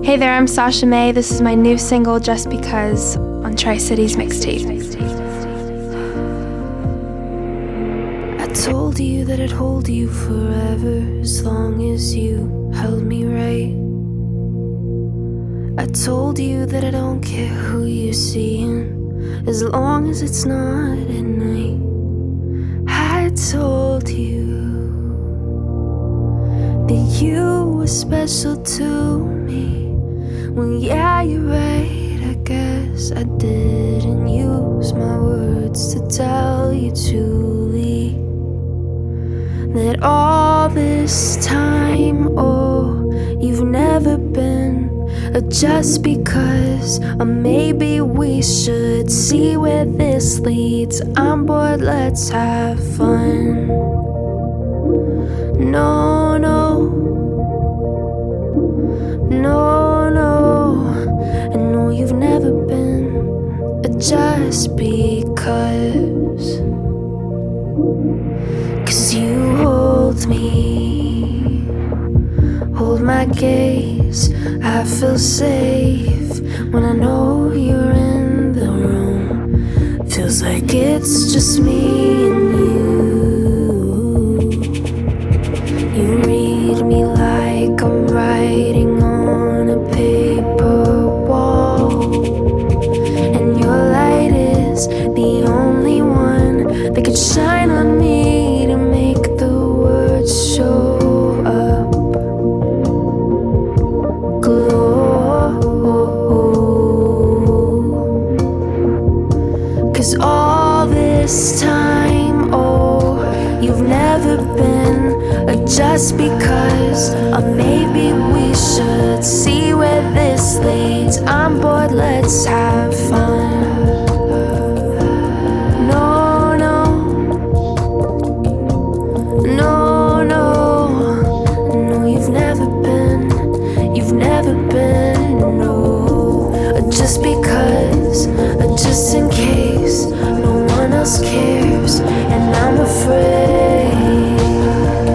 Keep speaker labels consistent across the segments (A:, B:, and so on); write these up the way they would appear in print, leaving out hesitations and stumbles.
A: Hey there, I'm Sasha May. This is my new single, Just Because, on Tri-Cities.Mixtape.
B: I told you that I'd hold you forever as long as you held me right. I told you that I don't care who you're seeing as long as it's not at night. I told you that you were special to me. Well, yeah, you're right, I guess I didn't use my words to tell you truly that all this time, oh, you've never been just because, or maybe we should see where this leads. I'm bored, let's have fun. No, no, no, no, I know you've never been just because. 'Cause you hold me, hold my gaze. I feel safe when I know you're in the room. Feels like it's just me and you. You read me like I'm writing on a paper wall, and your light is the only one that could shine on me to make the words show up. Glow. 'Cause all this time, oh, you've never been just because, or maybe we should see where this leads. I'm bored, let's have fun. No, no, no, no, no, you've never been, no, just because, just in case, no one else cares, and I'm afraid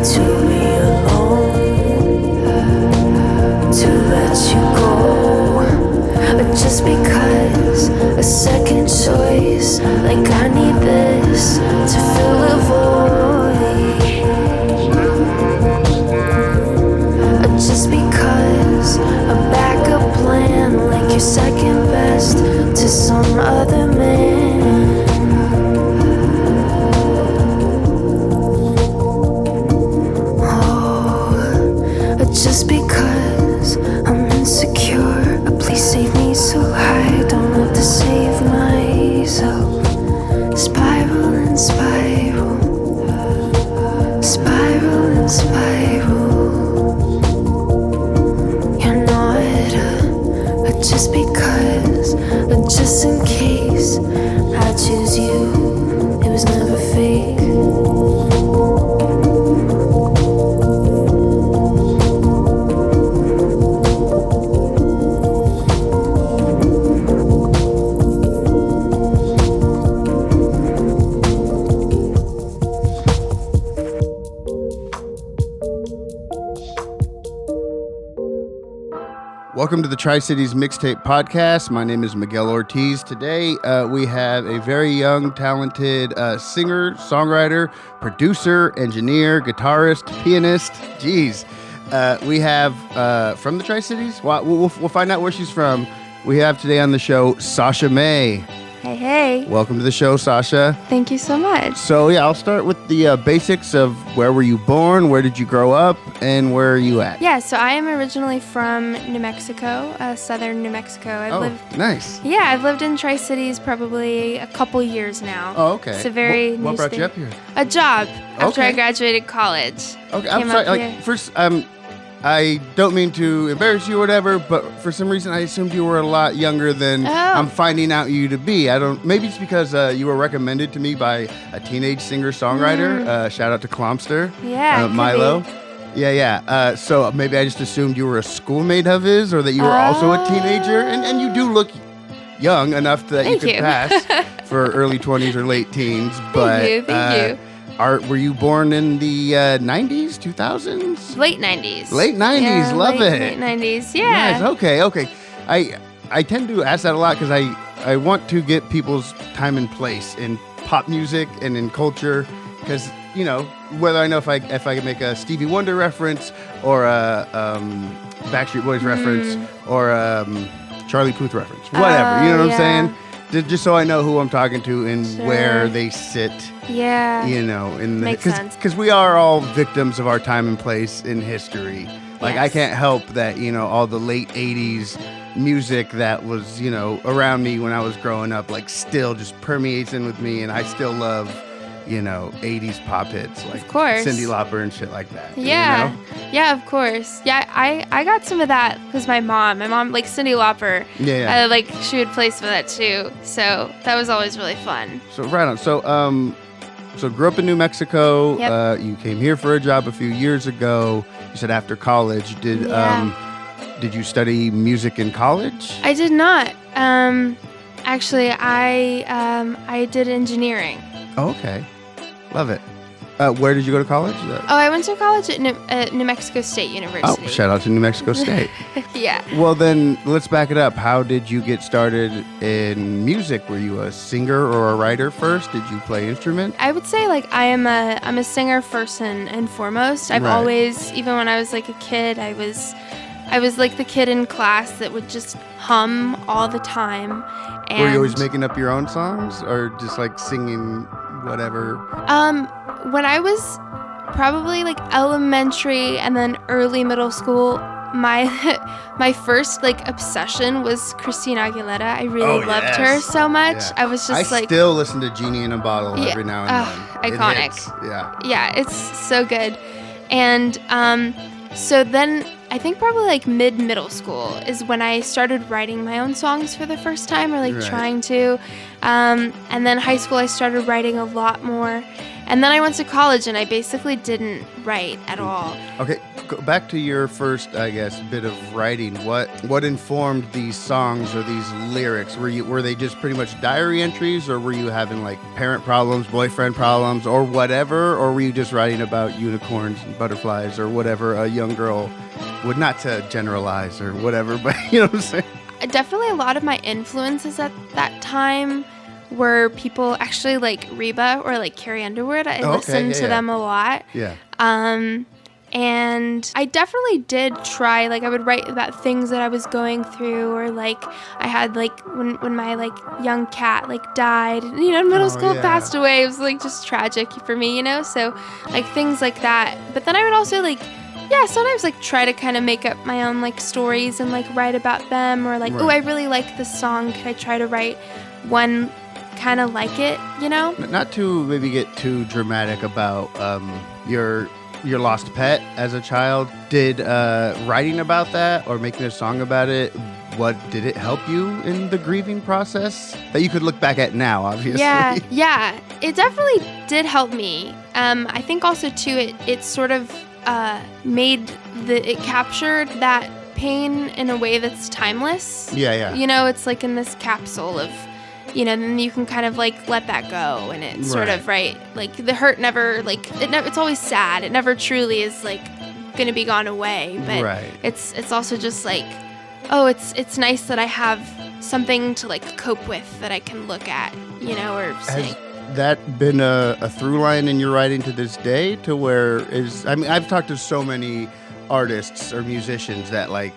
B: to be alone, to let you go, just because, a second choice, like I need this to fill a void, just because, a backup plan, like you're second best to some other man. Just because I'm insecure, please save me so I don't have to save myself. Spiral and spiral, spiral and spiral. You're not just because, just in case I choose you. It was never fake.
C: Welcome to the Tri-Cities.Mixtape.Podcast. My name is Miguel Ortiz. Today, we have a very young, talented singer, songwriter, producer, engineer, guitarist, pianist. Jeez. We have, from the Tri-Cities? We'll find out where she's from. We have today on the show, Sasha May.
A: Hey, hey.
C: Welcome to the show, Sasha.
A: Thank you so much.
C: So, yeah, I'll start with the basics of where were you born, where did you grow up, and where are you at?
A: Yeah, so I am originally from New Mexico, southern New Mexico.
C: Nice.
A: Yeah, I've lived in Tri-Cities probably a couple years now.
C: Oh, okay.
A: It's a very
C: What
A: new
C: brought
A: state.
C: you up here?
A: A job after
C: Okay.
A: I graduated college.
C: Okay, I'm
A: Came
C: sorry.
A: up here.
C: First, I don't mean to embarrass you or whatever, but for some reason I assumed you were a lot younger than I'm finding out you to be. Maybe it's because you were recommended to me by a teenage singer-songwriter. Shout out to Clomster.
A: Yeah,
C: Milo. Yeah. So maybe I just assumed you were a schoolmate of his, or that you were also a teenager. And you do look young enough that
A: Thank
C: you could
A: you.
C: pass for early 20s or late teens. But
A: Thank you.
C: were you born in the 90s, 90s, 2000s?
A: Late 90s.
C: Late 90s,
A: Yeah,
C: love it.
A: Late 90s, yeah.
C: Nice. Okay. I tend to ask that a lot because I want to get people's time and place in pop music and in culture, because whether I know if I can make a Stevie Wonder reference or a Backstreet Boys reference or Charlie Puth reference, whatever, you know what I'm saying? Just so I know who I'm talking to and where they sit.
A: Yeah.
C: Makes
A: sense.
C: Because we are all victims of our time and place in history. Like,
A: Yes.
C: I can't help that, all the late 80s music that was, around me when I was growing up, like, still just permeates in with me. And I still love, 80s pop hits like
A: Of course.
C: Cyndi Lauper and shit like that.
A: Yeah. Yeah, of course. Yeah, I got some of that because my mom, like Cyndi Lauper,
C: Yeah.
A: she would play some of that too. So that was always really fun.
C: So right on. So grew up in New Mexico.
A: Yep.
C: You came here for a job a few years ago. You said after college. Did you study music in college?
A: I did not. Actually, I did engineering.
C: Oh, okay. Love it. Where did you go to college?
A: Oh, I went to college at New Mexico State University.
C: Oh, shout out to New Mexico State.
A: Yeah.
C: Well, then let's back it up. How did you get started in music? Were you a singer or a writer first? Did you play instrument?
A: I would say I'm a singer first and foremost. I've
C: Right.
A: always, even when I was like a kid, I was like the kid in class that would just hum all the time. And
C: Were you always making up your own songs or just like singing whatever?
A: When I was probably like elementary and then early middle school, my first like obsession was Christina Aguilera. I really loved her so much.
C: Yeah.
A: I was just
C: I still listen to Genie in a Bottle every now and then. It
A: iconic.
C: hits. Yeah.
A: Yeah, it's so good. And so then I think probably like middle school is when I started writing my own songs for the first time, or like
C: Right.
A: trying to. And then high school I started writing a lot more. And then I went to college and I basically didn't write at all.
C: Okay, go back to your first, I guess, bit of writing. What informed these songs or these lyrics? Were they just pretty much diary entries, or were you having like parent problems, boyfriend problems, or whatever? Or were you just writing about unicorns and butterflies or whatever a young girl would, not to generalize or whatever, but you know what I'm saying?
A: Definitely a lot of my influences at that time were people actually like Reba or like Carrie Underwood. I listened to them a lot.
C: Yeah.
A: And I definitely did try, like I would write about things that I was going through, or like I had like when my like young cat like died, middle school passed away. It was like just tragic for me, so like things like that. But then I would also like, sometimes like try to kind of make up my own like stories and like write about them, or like, I really like this song. Could I try to write one kind of like it,
C: Not to maybe get too dramatic about your lost pet as a child. Did writing about that or making a song about it, did it help you in the grieving process that you could look back at now, obviously?
A: Yeah, it definitely did help me. I think also too, it sort of it captured that pain in a way that's timeless.
C: Yeah.
A: It's like in this capsule of, then you can kind of like let that go, and it's sort of like the hurt never it's always sad. It never truly is like gonna be gone away, but it's also just like, it's nice that I have something to like cope with that I can look at, or sing.
C: Has that been a through line in your writing to this day, to where I've talked to so many artists or musicians that like,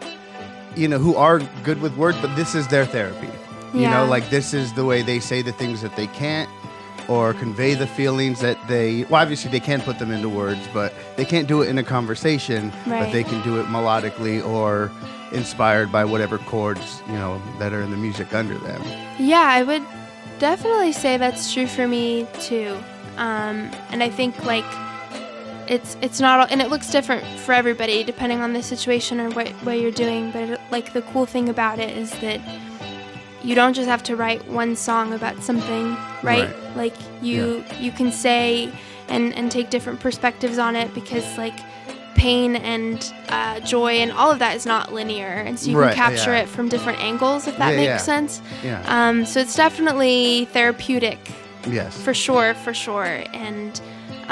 C: who are good with words, but this is their therapy. Like this is the way they say the things that they can't, or convey the feelings that obviously they can put them into words, but they can't do it in a conversation, but they can do it melodically or inspired by whatever chords, that are in the music under them.
A: Yeah, I would definitely say that's true for me too. And I think like it's not, and it looks different for everybody depending on the situation or what you're doing, but like the cool thing about it is that you don't just have to write one song about something, right? Like you can say and take different perspectives on it, because like pain and joy and all of that is not linear, and so you can capture it from different angles, if that makes sense. So it's definitely therapeutic.
C: Yes.
A: For sure. And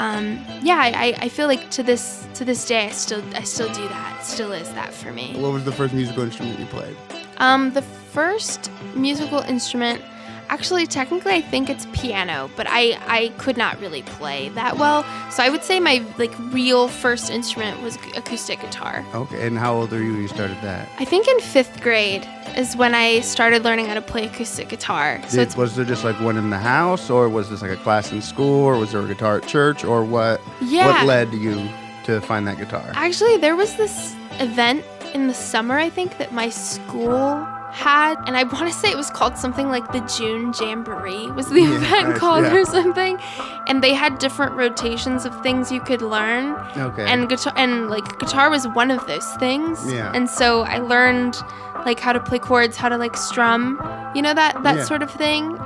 A: I feel like to this day I still do that. It still is that for me.
C: What was the first musical instrument you played?
A: The first musical instrument, actually, technically, I think it's piano, but I could not really play that well. So I would say my real first instrument was acoustic guitar.
C: Okay, and how old are you when you started that?
A: I think in 5th grade is when I started learning how to play acoustic guitar. So
C: Was there just one in the house, or was this a class in school, or was there a guitar at church, or what?
A: Yeah.
C: What led you to find that guitar?
A: Actually, there was this event in the summer, I think, that my school had, and I want to say it was called something like the June Jamboree was the event called or something, and they had different rotations of things you could learn.
C: Okay.
A: And guitar was one of those things.
C: Yeah.
A: And so I learned how to play chords, how to strum, that sort of thing.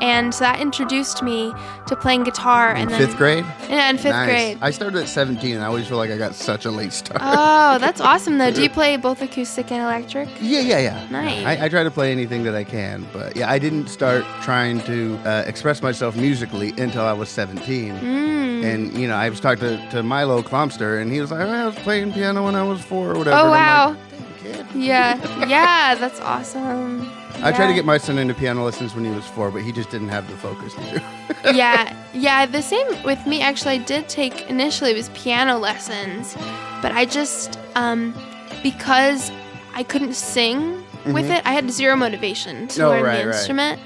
A: And that introduced me to playing guitar.
C: In 5th grade?
A: Yeah, in 5th grade.
C: I started at 17, and I always feel like I got such a late start.
A: Oh, that's awesome, though. Do you play both acoustic and electric?
C: Yeah.
A: Nice.
C: I try to play anything that I can, but yeah, I didn't start trying to express myself musically until I was 17. And, I was talking to Milo Klomster, and he was like, I was playing piano when I was 4 or whatever.
A: Oh,
C: and
A: wow.
C: I'm like, damn, kid.
A: Yeah, that's awesome.
C: I tried to get my son into piano lessons when he was 4, but he just didn't have the focus to do.
A: Yeah, the same with me. Actually, I did take, initially it was piano lessons, but I just, because I couldn't sing with it, I had zero motivation to learn the instrument.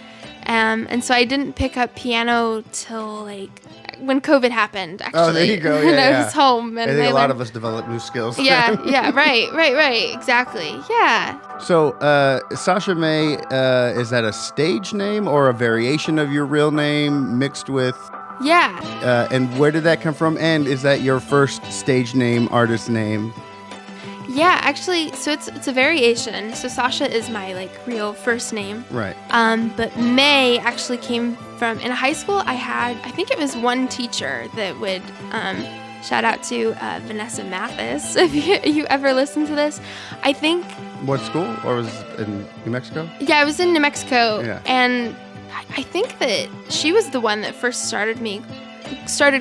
A: And so I didn't pick up piano till when COVID happened, actually.
C: Oh, there you go.
A: And I was home. And
C: I think a lot of us develop new skills.
A: Yeah, right, exactly. Yeah.
C: So, Sasha May, is that a stage name or a variation of your real name mixed with?
A: Yeah.
C: And where did that come from? And is that your first stage name, artist name?
A: Yeah, actually, so it's a variation. So Sasha is my real first name.
C: Right.
A: But May actually came from, in high school I think it was one teacher that would, shout out to Vanessa Mathis, if you ever listen to this. I think.
C: What school? Or was it in New Mexico?
A: Yeah, I was in New Mexico.
C: Yeah.
A: And I think that she was the one that first started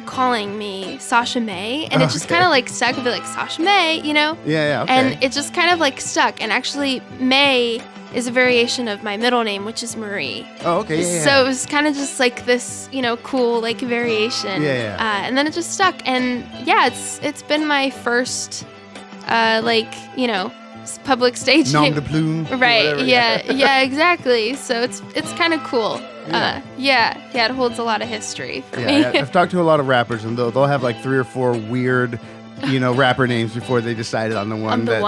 A: calling me Sasha May, and it just kind of stuck with it, Sasha May,
C: Yeah, okay.
A: And it just kind of stuck. And actually, May is a variation of my middle name, which is Marie.
C: Oh, okay, yeah.
A: So it was kind of just this, cool variation.
C: Yeah.
A: And then it just stuck, and yeah, it's been my first, public stage
C: Nom
A: name.
C: de plume.
A: Right.
C: Whatever,
A: Yeah, exactly. So it's kind of cool.
C: Yeah.
A: It holds a lot of history for me.
C: Yeah, I've talked to a lot of rappers, and they'll have 3 or 4 weird, rapper names before they decided on the one that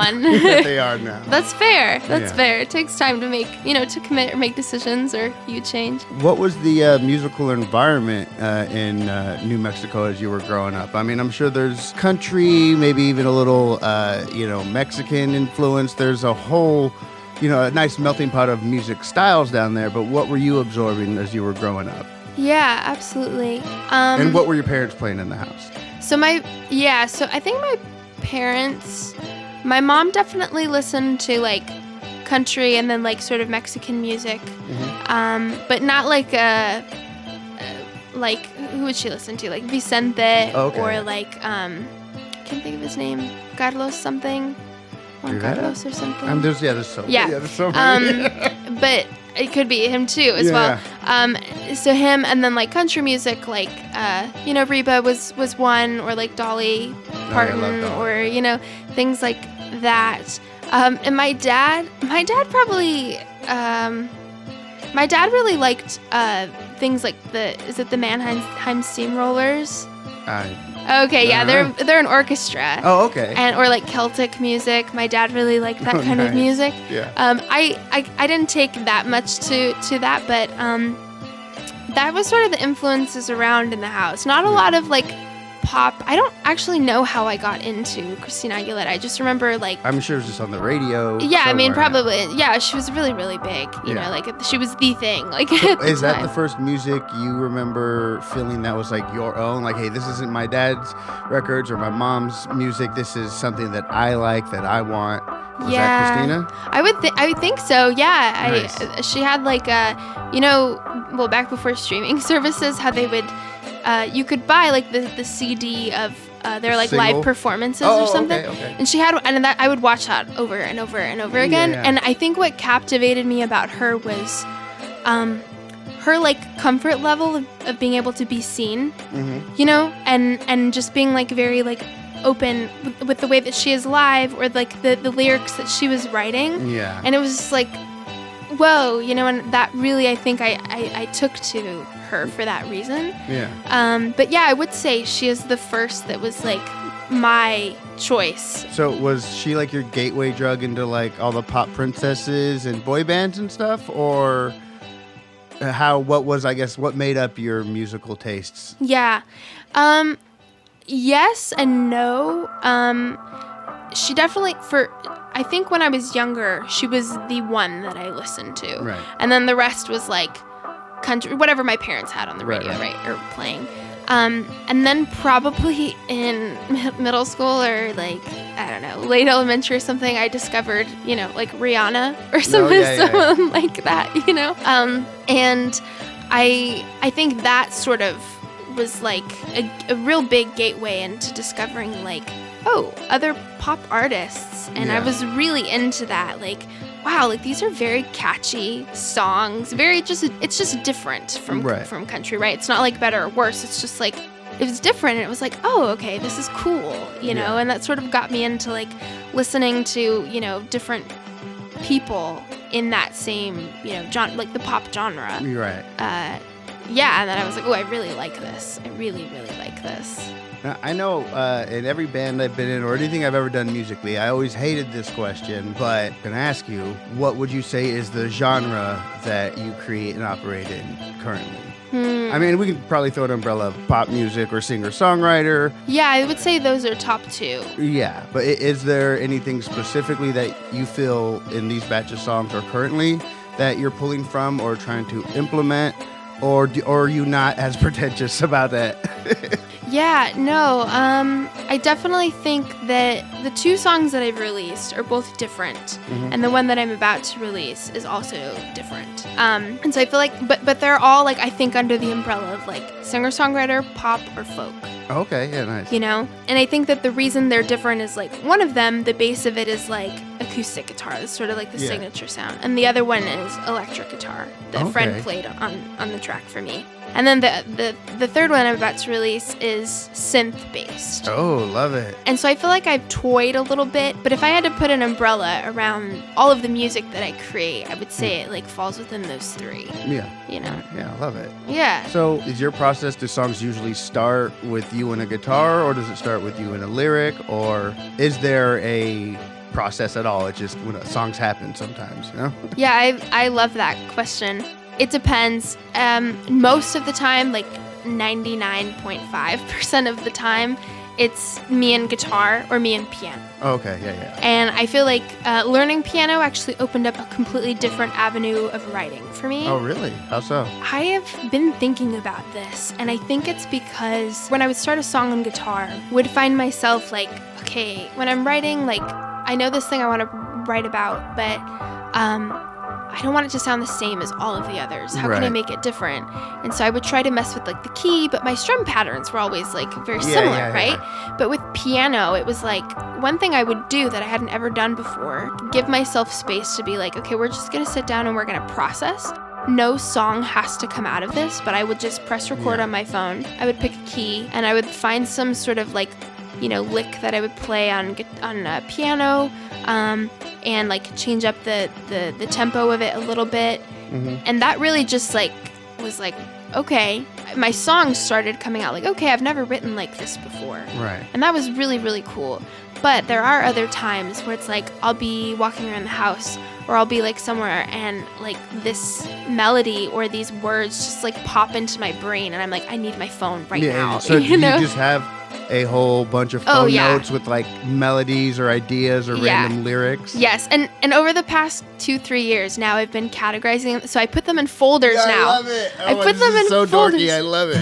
C: they are now.
A: That's fair. That's fair. It takes time to make, to commit or make decisions, or you change.
C: What was the musical environment in New Mexico as you were growing up? I mean, I'm sure there's country, maybe even a little, Mexican influence. There's a whole, a nice melting pot of music styles down there. But what were you absorbing as you were growing up?
A: Yeah, absolutely.
C: And what were your parents playing in the house?
A: So I think my parents, my mom definitely listened to country and then sort of Mexican music, but not who would she listen to? Vicente, or I can't think of his name, Carlos something, Juan Carlos or something.
C: There's so many.
A: But it could be him too as well. So him, and then country music, Reba was one, or Dolly Parton, or things like that. And my dad probably, my dad really liked things like the Mannheim Steamrollers? Okay, yeah, they're an orchestra.
C: Oh, okay.
A: And or Celtic music. My dad really liked that kind of music.
C: Yeah.
A: I didn't take that much to that, but that was sort of the influences around in the house. Not a lot of pop. I don't actually know how I got into Christina Aguilera. I just remember
C: I'm sure it was just on the radio.
A: Yeah, I mean probably. Yeah, she was really, really big. You know, she was the thing.
C: Is that the first music you remember feeling that was your own? Hey, this isn't my dad's records or my mom's music. This is something that I like, that I want. Was that Christina?
A: I would think so. Yeah.
C: Nice.
A: She had back before streaming services, how they would you could buy like the CD of their like
C: Single?
A: live performances or something.
C: Okay.
A: And she had, and that I would watch that over and over and over again.
C: Yeah.
A: And I think what captivated me about her was her like comfort level of being able to be seen, you know, and just being like very like open with the way that she is live, or like the lyrics that she was writing.
C: Yeah.
A: And it was just like, whoa, you know, and that really, I think I took to her for that reason.
C: Yeah.
A: But yeah, I would say she is the first that was like my choice.
C: So was she like your gateway drug into like all the pop princesses and boy bands and stuff, or what made up your musical tastes?
A: Yeah. Yes and no. She definitely, I think when I was younger, she was the one that I listened to.
C: Right.
A: And then the rest was like country, whatever my parents had on the radio, right, or playing. And then probably in middle school or like, I don't know, late elementary or something, I discovered, you know, like Rihanna or someone like that, you know? And I think that sort of was like a real big gateway into discovering like, oh, other pop artists. And I was really into that. Like, wow, like these are very catchy songs. It's just different from country, right? It's not like better or worse. It's just like, it was different. And it was like, oh, okay, this is cool, you know? And that sort of got me into like listening to, you know, different people in that same, you know, like the pop genre.
C: Right.
A: Yeah, and then I was like, oh, I really like this. I really, really like this.
C: Now, I know in every band I've been in or anything I've ever done musically, I always hated this question, but I'm going to ask you, what would you say is the genre that you create and operate in currently? I mean, we could probably throw an umbrella of pop music or singer-songwriter.
A: Yeah, I would say those are top two.
C: Yeah, but is there anything specifically that you feel in these batch of songs or currently that you're pulling from or trying to implement? Or are you not as pretentious about that?
A: Yeah, no. I definitely think that the two songs that I've released are both different, and the one that I'm about to release is also different. And so I feel like, but they're all like, I think under the umbrella of like singer-songwriter, pop, or folk.
C: Okay, yeah, nice.
A: You know? And I think that the reason they're different is like, one of them, the base of it is like acoustic guitar. That's sort of like the signature sound. And the other one is electric guitar that a friend played on the track for me. And then the third one I'm about to release is synth-based.
C: Oh, love it.
A: And so I feel like I've toyed a little bit, but if I had to put an umbrella around all of the music that I create, I would say it like falls within those three.
C: Yeah.
A: You know?
C: Yeah, I love it.
A: Yeah.
C: So is your process, do songs usually start with you and a guitar, or does it start with you and a lyric, or is there a process at all? It just, when songs happen sometimes, you know?
A: Yeah, I love that question. It depends. Most of the time, like 99.5% of the time, it's me and guitar or me and piano.
C: Okay, yeah.
A: And I feel like learning piano actually opened up a completely different avenue of writing for me.
C: Oh, really? How so?
A: I have been thinking about this, and I think it's because when I would start a song on guitar, would find myself like, okay, when I'm writing, like, I know this thing I want to write about, but I don't want it to sound the same as all of the others. How can I make it different? And so I would try to mess with like the key, but my strum patterns were always like very similar, right? But with piano, it was like one thing I would do that I hadn't ever done before, give myself space to be like, okay, we're just going to sit down and we're going to process. No song has to come out of this, but I would just press record on my phone. I would pick a key and I would find some sort of like, you know, lick that I would play on piano, and like change up the tempo of it a little bit. And that really just like was like, okay, my songs started coming out like, okay, I've never written like this before.
C: Right.
A: And that was really, really cool. But there are other times where it's like I'll be walking around the house or I'll be like somewhere and like this melody or these words just like pop into my brain and I'm like, I need my phone right now.
C: So you just have a whole bunch of phone notes with like melodies or ideas or random lyrics?
A: Yes, and over the past 2-3 years now I've been categorizing them, so I put them in folders now.
C: I love it.
A: I put them in
C: so
A: folders.
C: Dorky, I love it.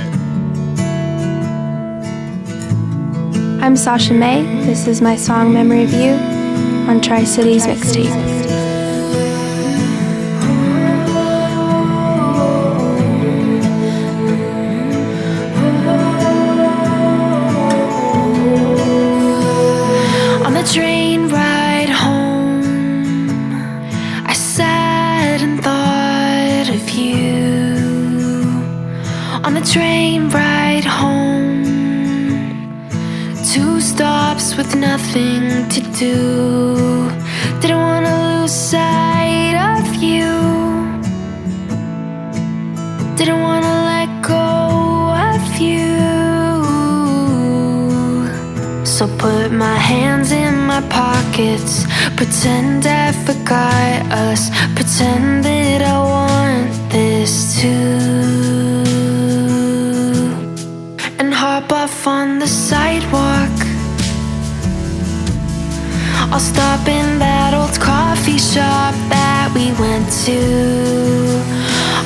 B: I'm Sasha May. This is my song Memory of You on Tri-Cities.Mixtape. stops with nothing to do. Didn't want to lose sight of you. Didn't want to let go of you. So put my hands in my pockets, pretend I forgot us, pretend that I want this too, and hop off on the sidewalk. I'll stop in that old coffee shop that we went to.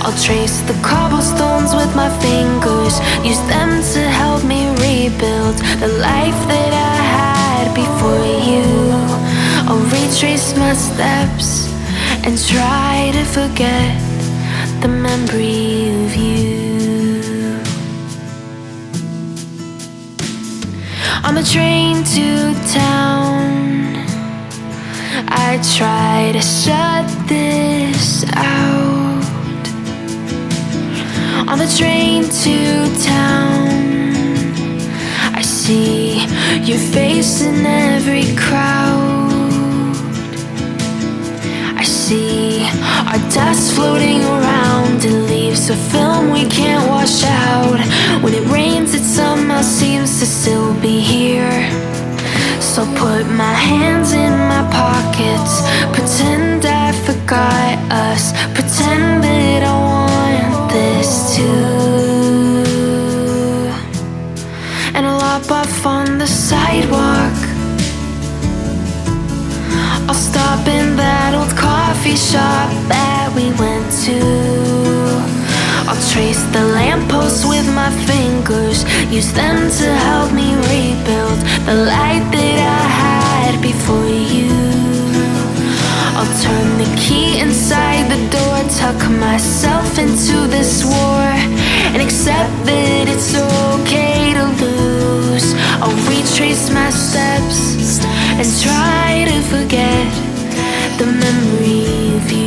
B: I'll trace the cobblestones with my fingers, use them to help me rebuild the life that I had before you. I'll retrace my steps and try to forget the memory of you. On the train to town, I try to shut this out. On the train to town, I see your face in every crowd. I see our dust floating around in leaves of film we can't wash out. When it rains, it somehow seems to still be here. So put my hands in my pockets, pretend I forgot us, pretend that I want this too, and I'll hop off on the sidewalk. I'll stop in that old coffee shop that we went to. I'll trace the lampposts with my fingers, use them to help me rebuild the light that I had before you. I'll turn the key inside the door, tuck myself into this war, and accept that it's okay to lose. I'll retrace my steps and try to forget the memory of you.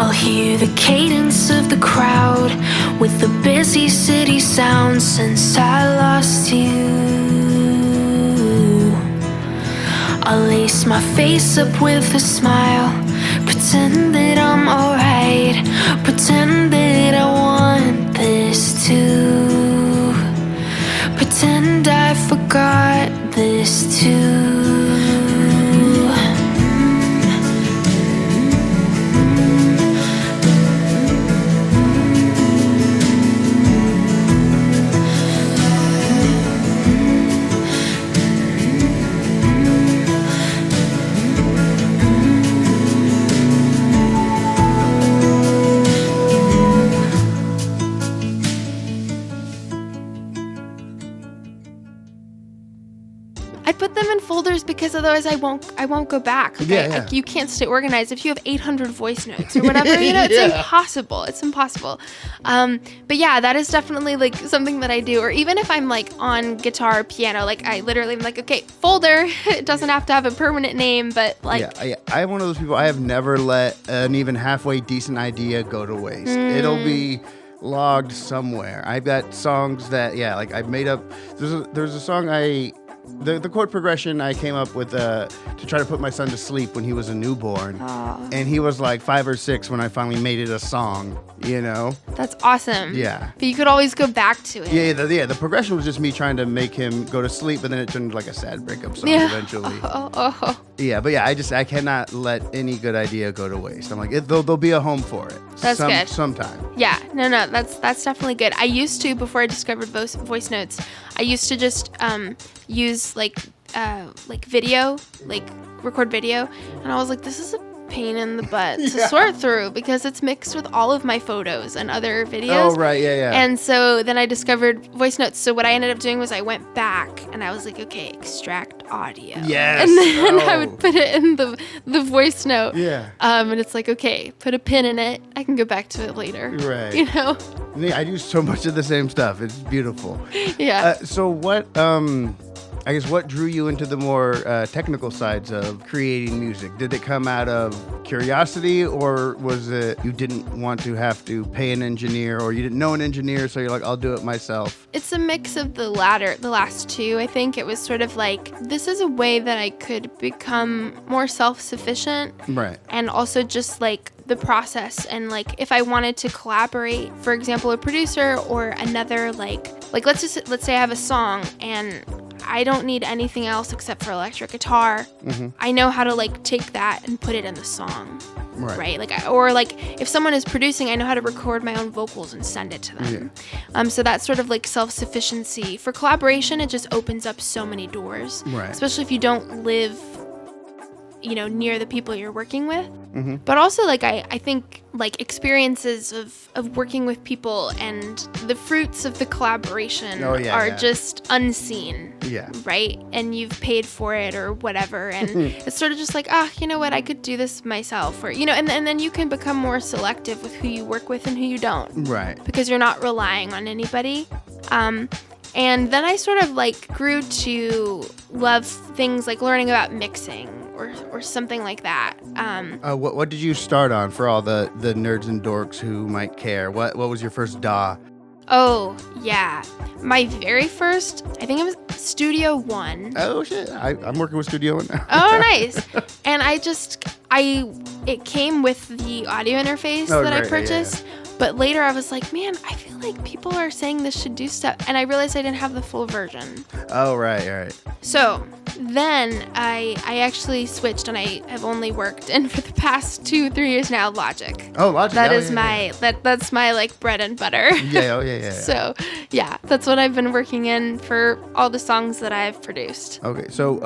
B: I'll hear the cadence of the crowd with the busy city sound since I lost you. I'll lace my face up with a smile, pretend that I'm alright, pretend that I want this too, pretend I forgot this too.
A: I put them in folders because otherwise I won't go back. Like,
C: Yeah.
A: you can't stay organized if you have 800 voice notes or whatever. It's
C: Yeah.
A: impossible. It's impossible. But yeah, that is definitely like something that I do. Or even if I'm like on guitar or piano, like I literally am like, okay, folder. It doesn't have to have a permanent name, but like
C: I'm one of those people. I have never let an even halfway decent idea go to waste. It'll be logged somewhere. I've got songs that like I've made up. There's a song the chord progression I came up with to try to put my son to sleep when he was a newborn.
A: Aww.
C: And he was like 5 or 6 when I finally made it a song,
A: That's awesome.
C: Yeah.
A: But you could always go back to it.
C: Yeah, the progression was just me trying to make him go to sleep, but then it turned into like a sad breakup song eventually.
A: Oh.
C: Yeah, but I cannot let any good idea go to waste. I'm like, there'll be a home for it.
A: That's good.
C: Sometime.
A: Yeah, no, that's definitely good. I used to, before I discovered voice notes, I used to just use like video, like record video, and I was like, this is a pain in the butt to sort through because it's mixed with all of my photos and other videos.
C: Oh, right, yeah.
A: And so then I discovered voice notes. So what I ended up doing was I went back and I was like, okay, extract audio.
C: Yes.
A: And then I would put it in the voice note.
C: Yeah.
A: And it's like, okay, put a pin in it. I can go back to it later.
C: Right.
A: Yeah,
C: I do so much of the same stuff. It's beautiful.
A: Yeah.
C: So what, I guess what drew you into the more technical sides of creating music? Did it come out of curiosity, or was it you didn't want to have to pay an engineer, or you didn't know an engineer, so you're like, I'll do it myself?
A: It's a mix of the last two. I think it was sort of like, this is a way that I could become more self-sufficient.
C: Right.
A: And also just like the process, and like if I wanted to collaborate, for example, a producer or another, like let's say I have a song and I don't need anything else except for electric guitar. Mm-hmm. I know how to like take that and put it in the song. Right. Or if someone is producing, I know how to record my own vocals and send it to them. Yeah. So that's sort of like self-sufficiency. For collaboration, it just opens up so many doors.
C: Right.
A: Especially if you don't live, near the people you're working with. Mm-hmm. But also, I think, experiences of working with people and the fruits of the collaboration are just unseen.
C: Yeah.
A: Right? And you've paid for it or whatever. And it's sort of just like, you know what? I could do this myself. Or, and then you can become more selective with who you work with and who you don't.
C: Right.
A: Because you're not relying on anybody. And then I sort of grew to love things like learning about mixing or something like that.
C: What did you start on for all the nerds and dorks who might care? What was your first DAW?
A: Oh, yeah. My very first, I think it was Studio One.
C: Oh, shit. I'm working with Studio One now.
A: Oh, nice. And it came with the audio interface that I purchased. Yeah. But later I was like, man, I feel like people are saying this should do stuff. And I realized I didn't have the full version.
C: Oh, right.
A: So then I actually switched, and I have only worked in for the past 2-3 years now Logic.
C: Oh, Logic.
A: That's my bread and butter.
C: Yeah.
A: So yeah, that's what I've been working in for all the songs that I've produced.
C: Okay, so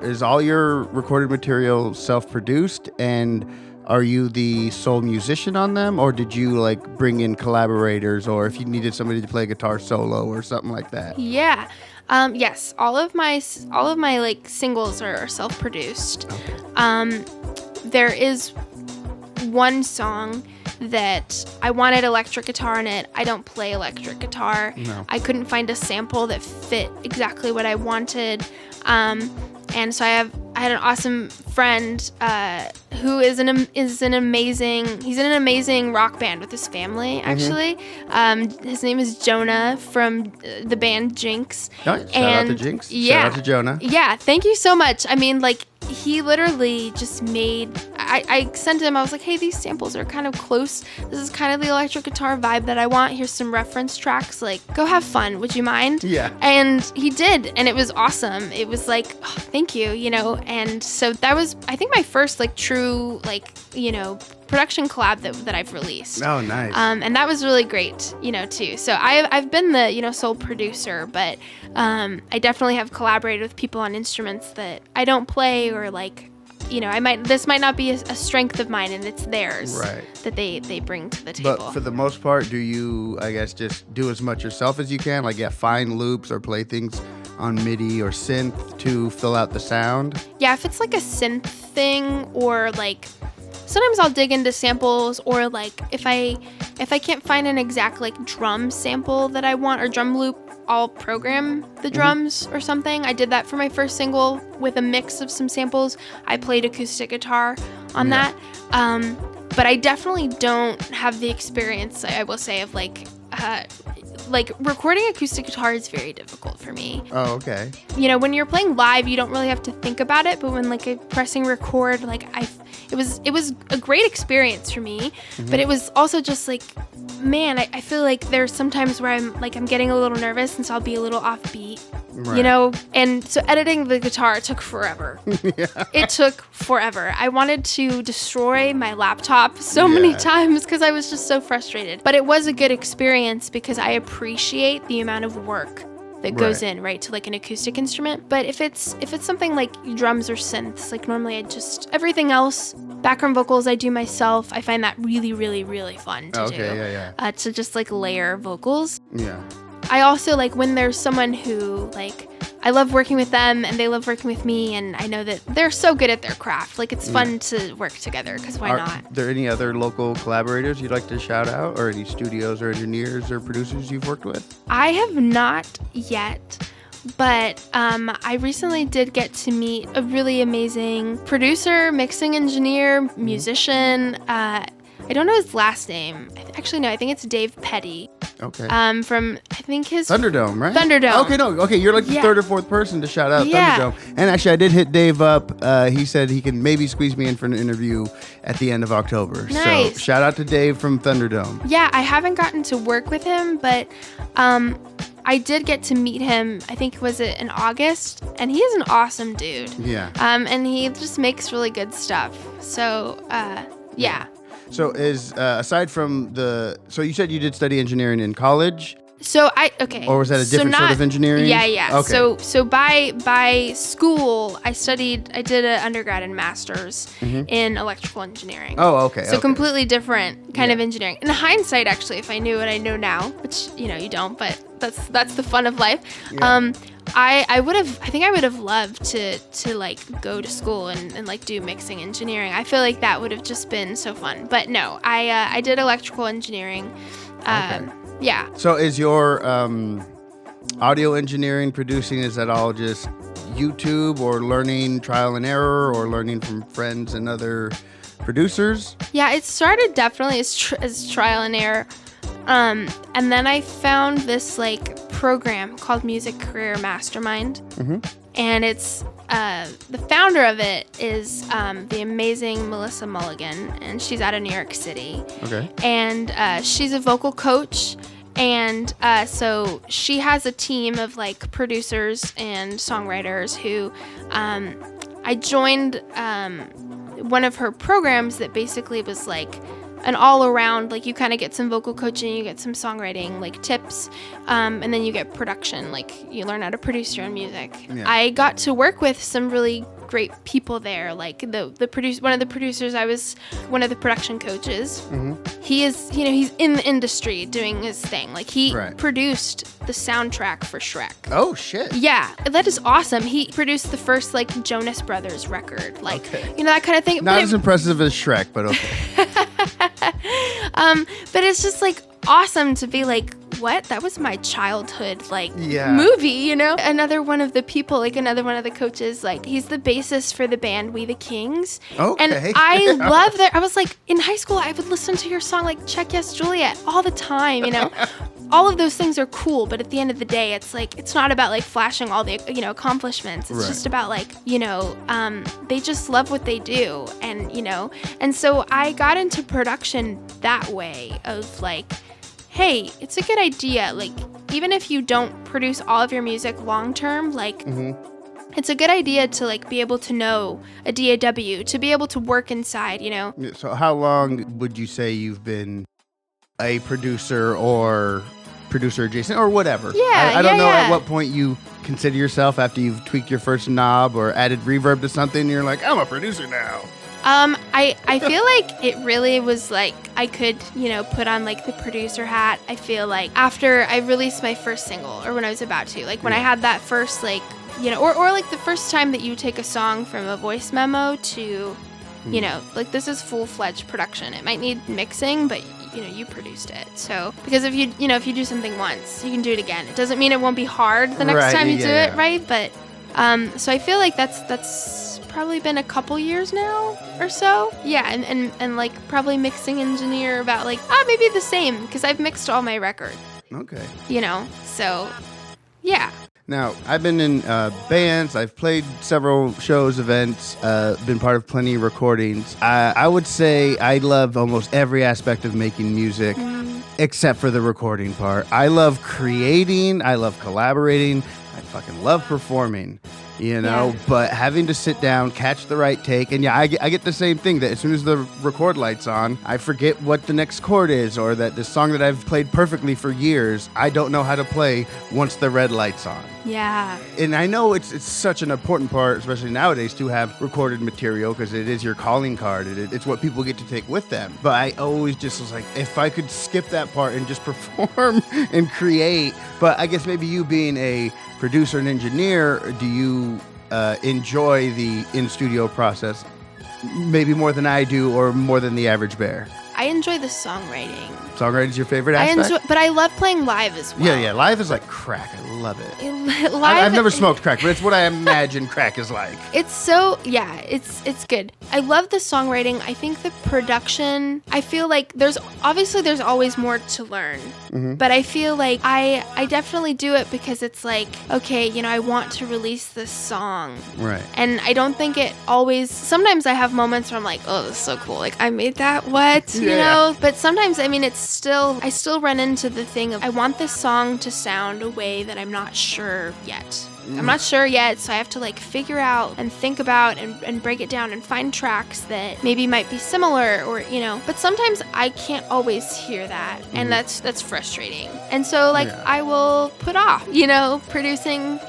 C: is all your recorded material self-produced, and are you the sole musician on them, or did you bring in collaborators, or if you needed somebody to play guitar solo or something like that?
A: Yeah. Yes, all of my singles are self-produced. Okay. There is one song that I wanted electric guitar in it. I don't play electric guitar.
C: No.
A: I couldn't find a sample that fit exactly what I wanted. And so I had an awesome friend who is he's in an amazing rock band with his family, actually. Mm-hmm. His name is Jonah from the band Jinx.
C: Shout out to Jinx.
A: Yeah.
C: Shout out to Jonah.
A: Yeah, thank you so much. I mean, he literally just made... I sent him, I was like, hey, these samples are kind of close. This is kind of the electric guitar vibe that I want. Here's some reference tracks. Go have fun. Would you mind?
C: Yeah.
A: And he did, and it was awesome. It was thank you, And so that was, I think, my first, true, production collab that I've released.
C: Oh, nice.
A: And that was really great, too. So I've been the, sole producer, but I definitely have collaborated with people on instruments that I don't play, or this might not be a strength of mine, and it's theirs that they bring to the table.
C: But for the most part, do you, I guess, just do as much yourself as you can? Find loops or play things on MIDI or synth to fill out the sound?
A: Yeah, if it's a synth thing, or sometimes I'll dig into samples, or if I can't find an exact drum sample that I want, or drum loop, I'll program the drums or something. I did that for my first single with a mix of some samples. I played acoustic guitar on that. But I definitely don't have the experience, I will say, of recording acoustic guitar is very difficult for me.
C: Oh, okay.
A: When you're playing live, you don't really have to think about it, but when pressing record, it was a great experience for me. Mm-hmm. But it was also just man, I feel there's sometimes where I'm getting a little nervous, and so I'll be a little offbeat. Right. And so editing the guitar took forever.
C: Yeah.
A: It took forever. I wanted to destroy my laptop so many times because I was just so frustrated. But it was a good experience because I appreciate the amount of work that goes in, to an acoustic instrument. But if it's something like drums or synths, normally I just, everything else, background vocals I do myself. I find that really, really, really fun to do.
C: Yeah.
A: To just layer vocals.
C: Yeah.
A: I also when there's someone who I love working with them and they love working with me, and I know that they're so good at their craft. It's fun to work together, because why not?
C: Are there any other local collaborators you'd like to shout out, or any studios or engineers or producers you've worked with?
A: I have not yet but I recently did get to meet a really amazing producer, mixing engineer, musician. I don't know his last name. Actually, no, I think it's Dave Petty.
C: Okay.
A: From, I think his...
C: Thunderdome, right?
A: Thunderdome.
C: Okay, no. Okay, you're like the third or fourth person to shout out
A: Yeah.
C: Thunderdome. And actually, I did hit Dave up. He said he can maybe squeeze me in for an interview at the end of October.
A: Nice.
C: So shout out to Dave from Thunderdome.
A: Yeah, I haven't gotten to work with him, but I did get to meet him, I think was it in August, and he is an awesome dude.
C: Yeah.
A: And he just makes really good stuff. So, yeah.
C: So aside from so you said you did study engineering in college?
A: So
C: Or was that a different sort of engineering?
A: Yeah.
C: Okay.
A: So by school, I did an undergrad and master's in electrical engineering.
C: Oh, okay.
A: So completely different kind of engineering. In hindsight, actually, if I knew what I know now, which you don't, but that's the fun of life.
C: Yeah.
A: I would have loved to like go to school and like do mixing engineering. I feel like that would have just been so fun. But no, I did electrical engineering.
C: Okay.
A: Yeah.
C: So is your audio engineering producing, is that all just YouTube or learning trial and error or learning from friends and other producers?
A: Yeah, it started definitely as trial and error. And then I found this like program called Music Career Mastermind. And it's the founder of it is the amazing Melissa Mulligan, and she's out of New York City.
C: Okay.
A: And she's a vocal coach, and so she has a team of like producers and songwriters who I joined one of her programs that basically was like an all-around, like you kind of get some vocal coaching, you get some songwriting like tips, and then you get production, like you learn how to produce your own music.
C: Yeah.
A: I got to work with some really great people there, like one of the producers. I was one of the production coaches. He is, he's in the industry doing his thing. Like he produced the soundtrack for Shrek.
C: Oh shit.
A: Yeah, that is awesome. He produced the first like Jonas Brothers record, like that kind of thing.
C: Not as impressive as Shrek, but okay.
A: But it's just like awesome to be like, what? That was my childhood
C: Yeah.
A: movie, Another one of the people, like another one of the coaches, like he's the bassist for the band We the Kings.
C: Okay.
A: And I love that. I was like, in high school, I would listen to your song like Check Yes Juliet all the time, All of those things are cool, but at the end of the day, it's like, it's not about like flashing all the, accomplishments. It's just about like, they just love what they do. And so I got into production that way of like, hey, it's a good idea. Like, even if you don't produce all of your music long term, like, it's a good idea to like be able to know a DAW, to be able to work inside,
C: So how long would you say you've been a producer or producer adjacent or whatever? I don't know at what point you consider yourself after you've tweaked your first knob or added reverb to something and you're like, I'm a producer now.
A: I feel like it really was like I could, put on like the producer hat. I feel like after I released my first single, or when I was about to, like when I had that first like, or like the first time that you take a song from a voice memo to, like this is full-fledged production. It might need mixing, but you produced it. So, because if you do something once, you can do it again. It doesn't mean it won't be hard the next time you do it, right? But, so I feel like that's probably been a couple years now or so. Yeah, and like probably mixing engineer about like, maybe the same, because I've mixed all my records.
C: Okay.
A: So, yeah.
C: Now, I've been in bands, I've played several shows, events, been part of plenty of recordings. I would say I love almost every aspect of making music, except for the recording part. I love creating, I love collaborating, I fucking love performing. But having to sit down, catch the right take, and I get the same thing, that as soon as the record light's on, I forget what the next chord is, or that the song that I've played perfectly for years, I don't know how to play once the red light's on.
A: Yeah.
C: And I know it's such an important part, especially nowadays, to have recorded material, because it is your calling card. It's what people get to take with them. But I always just was like, if I could skip that part and just perform and create. But I guess maybe you being a producer and engineer, do you enjoy the in-studio process maybe more than I do, or more than the average bear?
A: I enjoy the songwriting.
C: Songwriting's your favorite aspect?
A: But I love playing live as well.
C: Yeah. Live is like crack. I love it.
A: Live,
C: I've never smoked crack, but it's what I imagine crack is like.
A: It's good. I love the songwriting. I think the production, I feel like there's always more to learn.
C: Mm-hmm.
A: But I feel like I definitely do it because it's like, okay, I want to release this song.
C: Right.
A: And I don't think it always, sometimes I have moments where I'm like, oh, this is so cool. Like, I made that, what? But sometimes, I still run into the thing of, I want this song to sound a way that I'm not sure yet. I'm not sure yet, so I have to like figure out and think about and break it down and find tracks that maybe might be similar or, but sometimes I can't always hear that, and that's frustrating. And so I will put off, producing,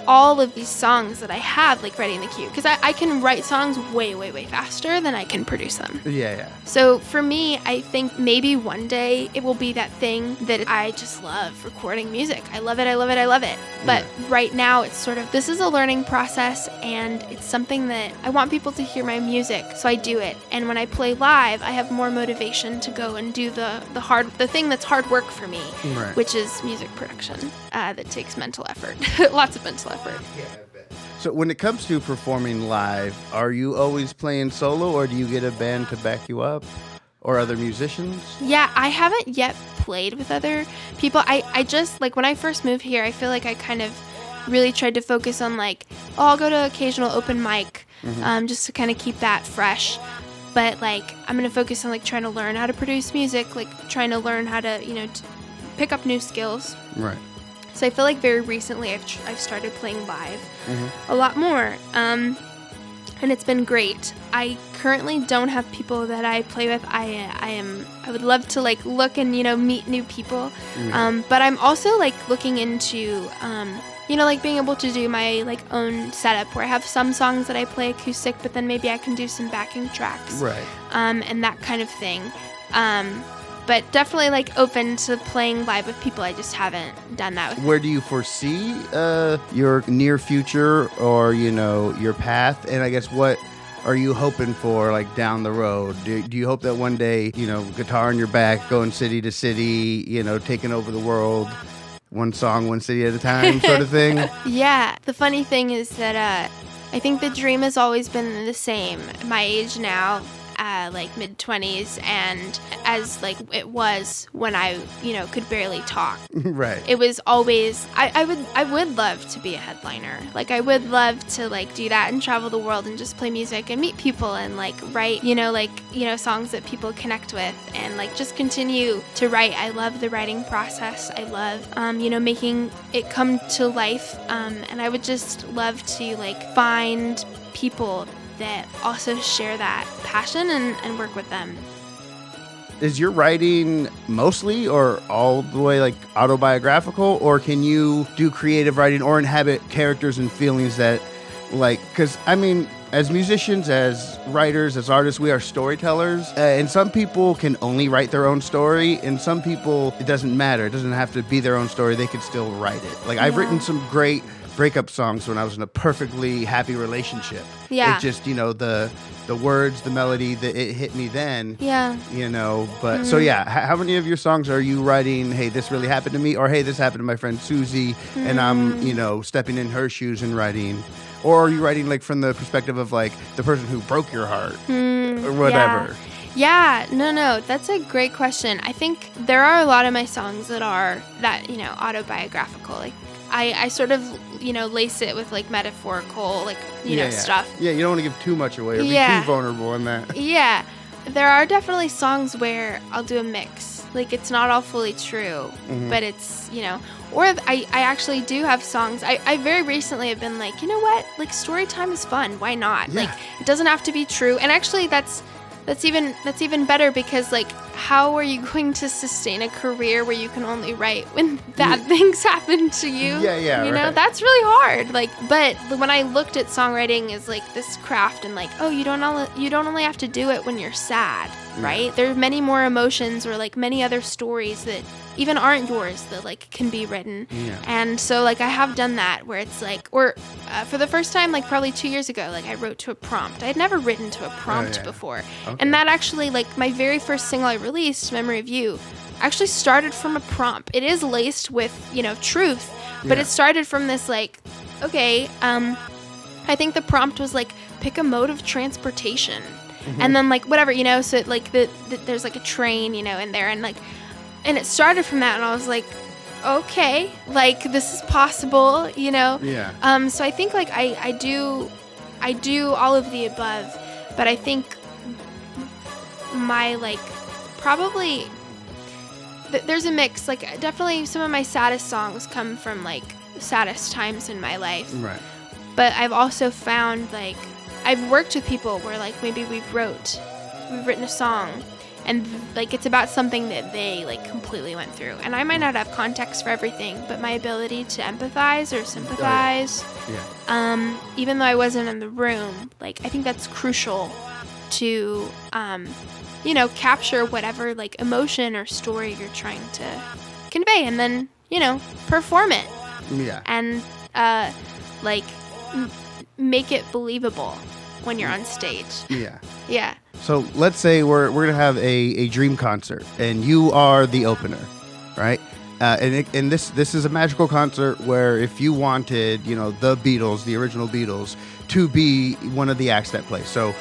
A: all of these songs that I have like ready in the queue, because I can write songs way, way, way faster than I can produce them.
C: Yeah.
A: So for me, I think maybe one day it will be that thing that I just love, recording music. I love it. But right now it's sort of, this is a learning process, and it's something that I want people to hear my music, so I do it. And when I play live, I have more motivation to go and do the thing that's hard work for me, which is music production. That takes mental effort, lots of mental effort.
C: Yeah, I bet. So when it comes to performing live, are you always playing solo, or do you get a band to back you up? Or other musicians? Yeah,
A: I haven't yet played with other people. I just, when I first moved here, I feel like I kind of really tried to focus on I'll go to occasional open mic, just to kind of keep that fresh. But I'm going to focus on trying to learn how to produce music, trying to learn how to, to pick up new skills.
C: Right.
A: So I feel like very recently I've started playing live a lot more. And it's been great. I currently don't have people that I play with. I would love to look and meet new people. But I'm also looking into being able to do my own setup where I have some songs that I play acoustic, but then maybe I can do some backing tracks.
C: Right.
A: And that kind of thing. But definitely open to playing live with people. I just haven't done that with.
C: Where do you foresee your near future or, your path? And I guess what are you hoping for down the road? Do you hope that one day, guitar on your back, going city to city, taking over the world, one song, one city at a time sort of thing?
A: Yeah. The funny thing is that I think the dream has always been the same. At my age now, mid-20s, and as it was when I could barely talk.
C: Right.
A: It was always I would love to be a headliner. I would love to do that and travel the world and just play music and meet people and write songs that people connect with, and just continue to write. I love the writing process. I love making it come to life, and I would just love to find people that also share that passion and work with them.
C: Is your writing mostly or all the way autobiographical, or can you do creative writing or inhabit characters and feelings that because as musicians, as writers, as artists, we are storytellers, and some people can only write their own story, and some people, it doesn't matter. It doesn't have to be their own story. They could still write it. I've written some great breakup songs when I was in a perfectly happy relationship.
A: Yeah.
C: It just, the words, the melody, it hit me then.
A: Yeah.
C: But so yeah, how many of your songs are you writing, hey, this really happened to me, or hey, this happened to my friend Susie, and I'm, stepping in her shoes and writing? Or are you writing from the perspective of the person who broke your heart or whatever?
A: Yeah, no, that's a great question. I think there are a lot of my songs that are autobiographical. I sort of, lace it with metaphorical, stuff.
C: Yeah, you don't want to give too much away or be too vulnerable in that.
A: Yeah, there are definitely songs where I'll do a mix. It's not all fully true, but it's, or I actually do have songs. I very recently have been you know what? Story time is fun. Why not?
C: Yeah.
A: It doesn't have to be true. And actually that's even better, because how are you going to sustain a career where you can only write when bad things happen to you?
C: Yeah, right.
A: That's really hard. But when I looked at songwriting as this craft and you don't only have to do it when you're sad, right? There are many more emotions or many other stories that even aren't yours that like can be written.
C: Yeah.
A: And so like I have done that where it's like, or for the first time, like probably 2 years ago, like I wrote to a prompt. I had never written to a prompt before.
C: Okay.
A: And that actually, like my very first single I released, Memory of You, actually started from a prompt. It is laced with, truth, but it started from this like, okay, I think the prompt was like, pick a mode of transportation. And then like whatever, so like there's like a train, in there, and like, and it started from that, and I was like, okay, like this is possible,
C: Yeah.
A: So I think like I do all of the above, but I think my like probably there's a mix. Like definitely some of my saddest songs come from like saddest times in my life.
C: Right.
A: But I've also found like I've worked with people where like maybe we've written a song and like it's about something that they like completely went through, and I might not have context for everything, but my ability to empathize or sympathize, even though I wasn't in the room, like I think that's crucial to capture whatever like emotion or story you're trying to convey, and then perform it and make it believable when you're on stage. Yeah.
C: So let's say we're gonna have a dream concert, and you are the opener, right? And this is a magical concert where if you wanted, the Beatles, the original Beatles, to be one of the acts that play. So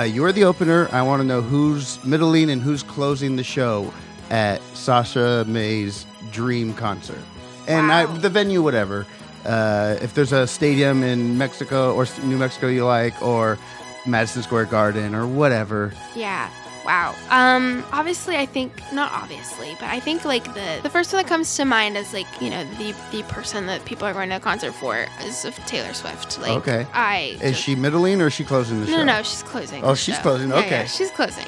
C: you're the opener. I want to know who's middling and who's closing the show at Sasha May's dream concert, and the venue, whatever. If there's a stadium in Mexico or New Mexico you like, or Madison Square Garden or whatever.
A: Yeah. Wow. Obviously, I think, not obviously, but I think like the first one that comes to mind is like, the person that people are going to a concert for is of Taylor Swift. Like,
C: okay. Is she middling or is she closing the show?
A: No, she's closing.
C: Oh, she's closing. Okay.
A: Yeah, she's closing.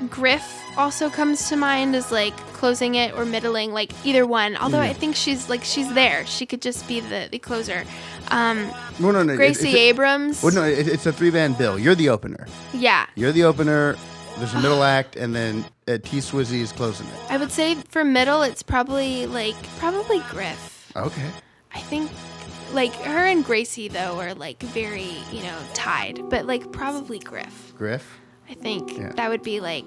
A: Griff also comes to mind as like closing it or middling, like either one. Although I think she's there. She could just be the closer.
C: No.
A: Gracie Abrams.
C: Well, no, it's a 3-band bill. You're the opener.
A: Yeah.
C: You're the opener. There's a middle act, and then T Swizzy is closing it.
A: I would say for middle, it's probably Griff.
C: Okay.
A: I think like her and Gracie though are like very tied, but like probably Griff.
C: Griff.
A: I think that would be like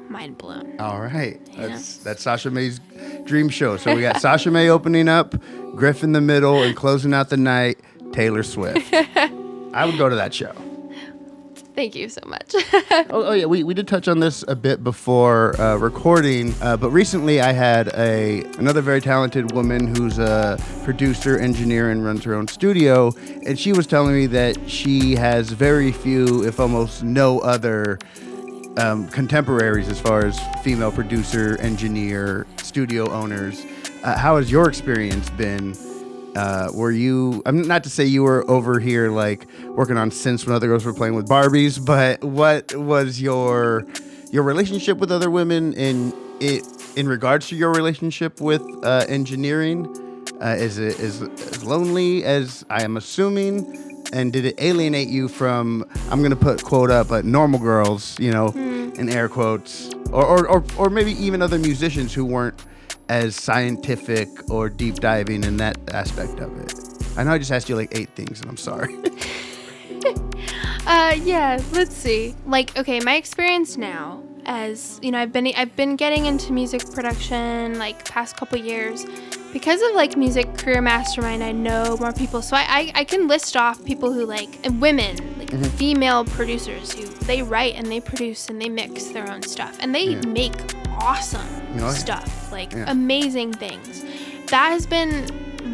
A: mind blown.
C: All right. That's Sasha May's dream show. So we got Sasha May opening up, Griff in the middle, and closing out the night, Taylor Swift. I would go to that show.
A: Thank you so much.
C: Oh yeah, we did touch on this a bit before recording, but recently I had another very talented woman who's a producer, engineer, and runs her own studio, and she was telling me that she has very few, if almost no other contemporaries as far as female producer, engineer, studio owners. How has your experience been? Were you, not to say you were over here like working on synths when other girls were playing with Barbies, but what was your relationship with other women in regards to your relationship with engineering? Is it as lonely as I am assuming? And did it alienate you from, I'm going to put quote up, normal girls, in air quotes, or maybe even other musicians who weren't as scientific or deep diving in that aspect of it? I know I just asked you like 8 things, and I'm sorry.
A: Yeah, let's see. Like, okay, my experience now, as I've been getting into music production like past couple years because of like Music Career Mastermind. I know more people, so I can list off people who like, and women, like female producers who they write and they produce and they mix their own stuff, and they make awesome stuff, like amazing things. That has been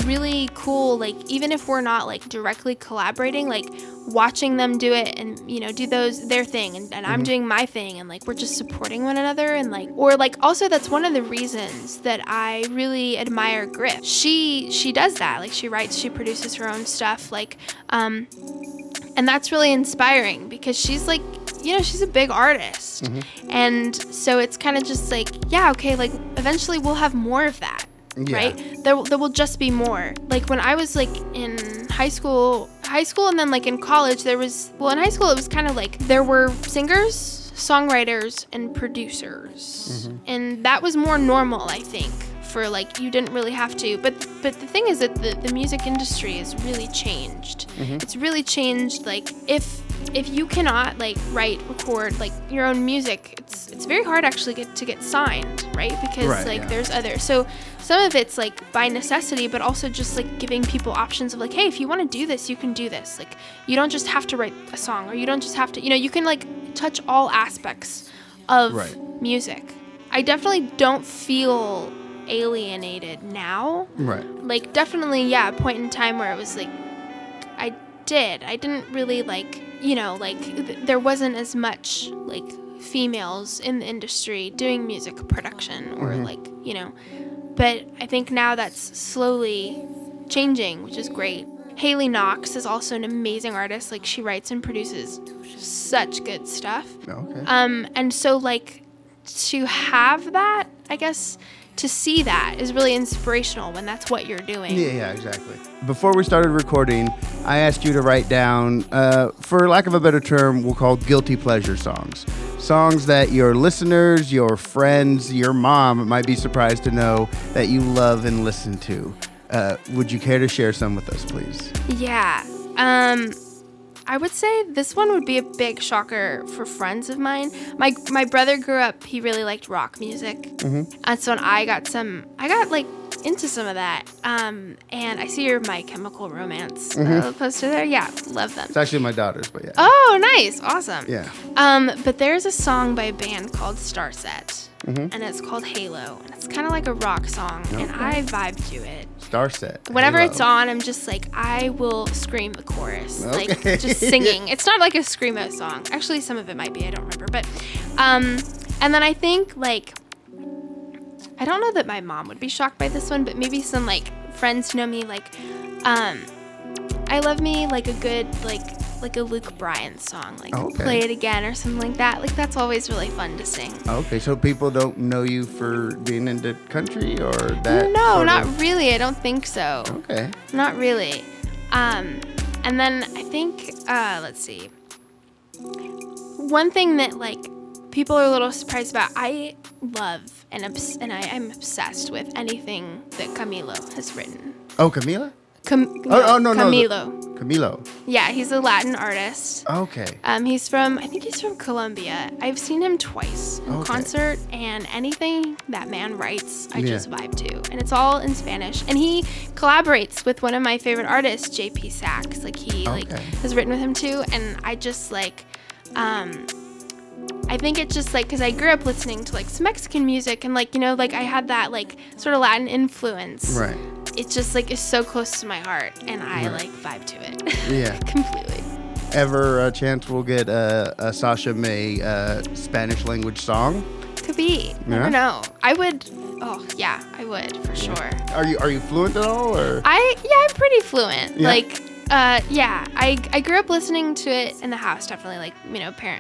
A: really cool, like even if we're not like directly collaborating, like watching them do it and do their thing, and I'm doing my thing, and like we're just supporting one another, and like, or like also that's one of the reasons that I really admire Griff. She does that, like she writes, she produces her own stuff, like and that's really inspiring because she's like, she's a big artist, and so it's kind of just like, okay, like eventually we'll have more of that. Right? There will just be more. Like when I was like in high school and then like in college, in high school it was kind of like there were singers songwriters and producers. And that was more normal, I think, for like, you didn't really have to. But the thing is that the music industry has really changed. It's really changed. Like, if you cannot like write, record like your own music, it's very hard actually to get signed, right? Because there's other. So some of it's like by necessity, but also just like giving people options of like, hey, if you want to do this, you can do this. Like, you don't just have to write a song, or you don't just have to, you can like touch all aspects of music. I definitely don't feel alienated now. Right. Like, definitely, a point in time where it was like, I didn't really like, there wasn't as much like females in the industry doing music production or but I think now that's slowly changing, which is great. Haley Knox is also an amazing artist. Like, she writes and produces such good stuff. Okay. And so like, to have that, I guess, to see that is really inspirational when that's what you're doing.
C: Yeah, exactly. Before we started recording, I asked you to write down, for lack of a better term, we'll call guilty pleasure songs. Songs that your listeners, your friends, your mom might be surprised to know that you love and listen to. Would you care to share some with us, please? Yeah.
A: I would say this one would be a big shocker for friends of mine. My brother grew up, he really liked rock music. And so I got like into some of that. And I see your My Chemical Romance poster there. Yeah, love them.
C: It's actually my daughter's, but yeah.
A: Oh, nice. Awesome.
C: Yeah.
A: But there's a song by a band called Starset. And it's called Halo. And it's kind of like a rock song. Okay. And I vibe to it.
C: Starset.
A: Whenever
C: Halo.
A: It's on, I'm just like, I will scream the chorus. Okay. Like, just singing. It's not like a screamo song. Actually, some of it might be. I don't remember. But, and then I think, like, I don't know that my mom would be shocked by this one, but maybe some, like, friends who know me, like, I love me, like, a good, like a Luke Bryan song, like Play It Again or something like that. Like, that's always really fun to sing.
C: Okay, so people don't know you for being into country or that?
A: No, not really. I don't think so.
C: Okay.
A: Not really. And then I think, let's see. One thing that, like, people are a little surprised about, I love and I'm obsessed with anything that Camilo has written.
C: Oh, Camila?
A: No, Camilo.
C: Camilo.
A: Yeah, he's a Latin artist.
C: Okay.
A: I think he's from Colombia. I've seen him twice in concert, and anything that man writes, I just vibe to. And it's all in Spanish. And he collaborates with one of my favorite artists, JP Saxe. Like, he has written with him too, and I just like I think it's just like, because I grew up listening to like some Mexican music, and like, like I had that like sort of Latin influence. Right. It just like is so close to my heart, and I like vibe to it. Yeah. Completely.
C: Ever a chance we'll get a Sasha May Spanish language song?
A: Could be. Never know. I would. Oh yeah, I would for sure.
C: Are you fluent at all, or?
A: I'm pretty fluent. Yeah. Like. I grew up listening to it in the house, definitely, like,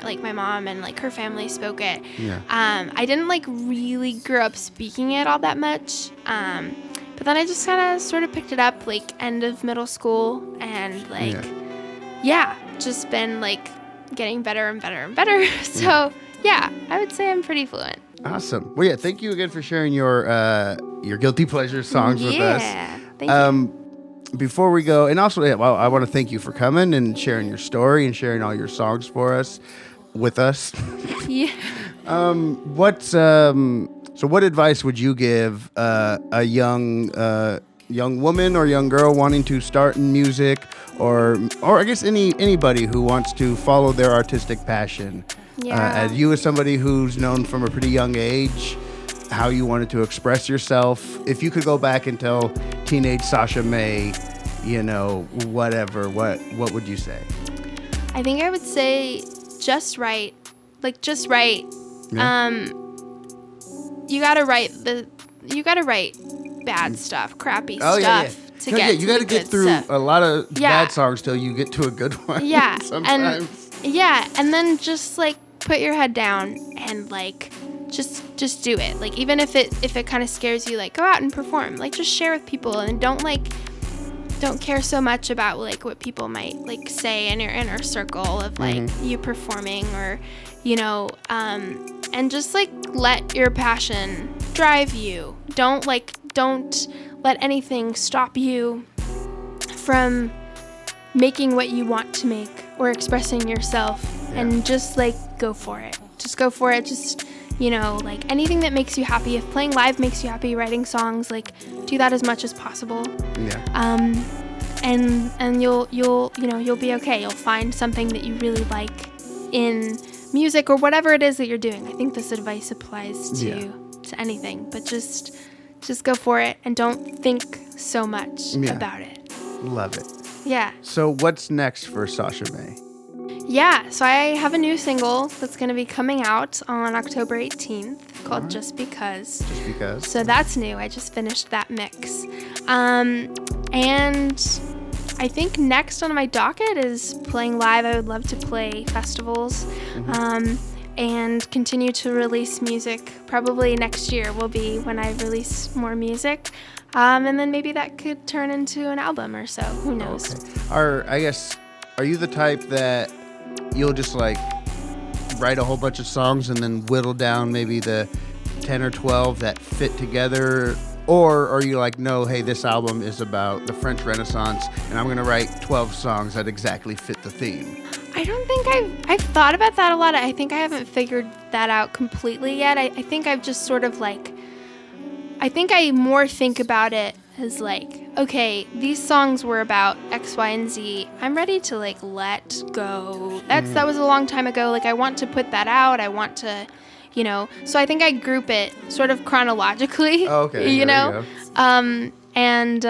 A: like my mom and like her family spoke it. Yeah. I didn't like really grow up speaking it all that much. But then I just kind of sort of picked it up like end of middle school, and like, just been like getting better and better and better. So I would say I'm pretty fluent.
C: Awesome. Well, thank you again for sharing your guilty pleasure songs with us.
A: Yeah. Thank you.
C: Before we go, and also, I want to thank you for coming and sharing your story and sharing all your songs with us. Yeah. What advice would you give a young woman or young girl wanting to start in music, or I guess anybody who wants to follow their artistic passion? Yeah. As you, as somebody who's known from a pretty young age how you wanted to express yourself, if you could go back and tell teenage Sasha May, whatever, what would you say?
A: I think I would say just write. Like, just write. Yeah. You gotta write bad stuff, crappy stuff to get
C: you gotta get through
A: stuff.
C: A lot of bad songs till you get to a good one.
A: Yeah.
C: Sometimes.
A: And then just like put your head down and like just do it. Like, even if it kind of scares you, like, go out and perform. Like, just share with people, and don't don't care so much about like what people might like say in your inner circle of like you performing or, you know, and just like let your passion drive you. Don't let anything stop you from making what you want to make or expressing yourself, and just like go for it. Just go for it. Just, you know, like anything that makes you happy. If playing live makes you happy, writing songs, like do that as much as possible. Yeah. And you'll be okay. You'll find something that you really like in music or whatever it is that you're doing. I think this advice applies to anything, but just go for it and don't think so much about it.
C: Love it.
A: Yeah.
C: So what's next for Sasha May?
A: Yeah, so I have a new single that's going to be coming out on October 18th called Just Because.
C: Just Because.
A: So that's new. I just finished that mix. And I think next on my docket is playing live. I would love to play festivals and continue to release music. Probably next year will be when I release more music. And then maybe that could turn into an album or so. Who knows?
C: Okay. Are you the type that you'll just like write a whole bunch of songs and then whittle down maybe the 10 or 12 that fit together? Or are you like, no, hey, this album is about the French Renaissance and I'm going to write 12 songs that exactly fit the theme?
A: I don't think I've thought about that a lot. I think I haven't figured that out completely yet. I think I've just sort of like, I think I more think about it as like, okay, these songs were about X, Y, and Z. I'm ready to like let go. That was a long time ago. Like I want to put that out. I want to, you know. So I think I group it sort of chronologically.
C: Oh, okay.
A: You know. And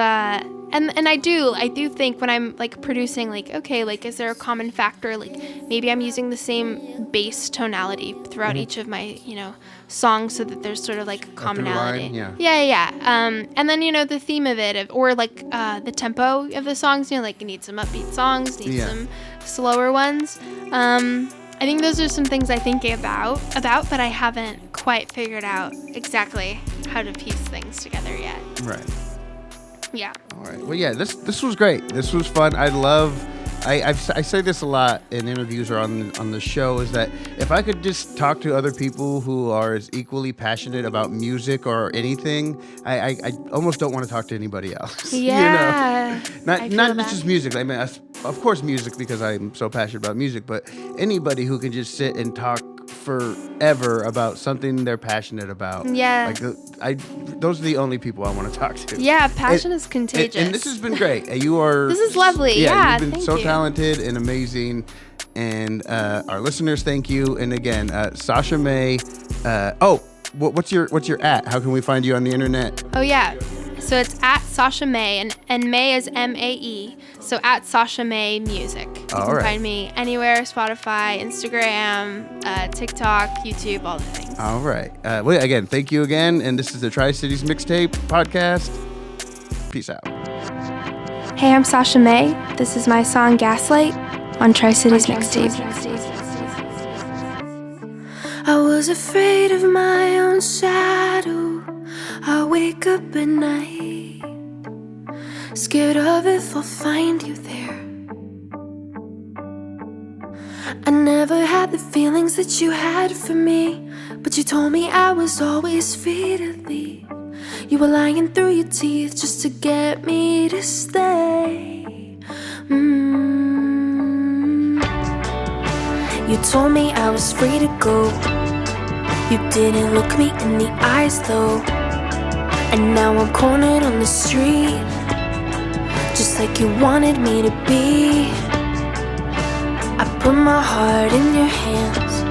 A: I do think when I'm like producing, like, okay, like is there a common factor? Like maybe I'm using the same bass tonality throughout each of my, you know, songs so that there's sort of like a commonality. Yeah. And then, you know, the theme of it, or like the tempo of the songs, you know, like you need some upbeat songs, some slower ones. I think those are some things I think about, but I haven't quite figured out exactly how to piece things together yet.
C: Right.
A: Yeah.
C: All right. Well, yeah, this was great. This was fun. I say this a lot in interviews or on the show, is that if I could just talk to other people who are as equally passionate about music or anything, I almost don't want to talk to anybody else.
A: Yeah.
C: You know? Not just music. I mean, of course music, because I'm so passionate about music, but anybody who can just sit and talk forever about something they're passionate about.
A: Yeah.
C: Like those are the only people I want to talk to.
A: Yeah, passion is contagious.
C: And this has been great. You are.
A: This is lovely. Yeah,
C: you've been so talented and amazing. And our listeners, thank you. And again, Sasha May. What's your at? How can we find you on the internet?
A: Oh yeah. So it's at Sasha May, and May is M-A-E. So at Sasha May Music. You can find me anywhere: Spotify, Instagram, TikTok, YouTube, all the things.
C: All right. Well, again, thank you again. And this is the Tri-Cities.Mixtape.Podcast. Peace out.
A: Hey, I'm Sasha May. This is my song Gaslight on Tri-Cities Mixtape.
B: I was afraid of my own shadow. I wake up at night, scared of if I'll find you there. I never had the feelings that you had for me, but you told me I was always free to leave. You were lying through your teeth just to get me to stay. You told me I was free to go. You didn't look me in the eyes though. And now I'm cornered on the street, just like you wanted me to be. I put my heart in your hands,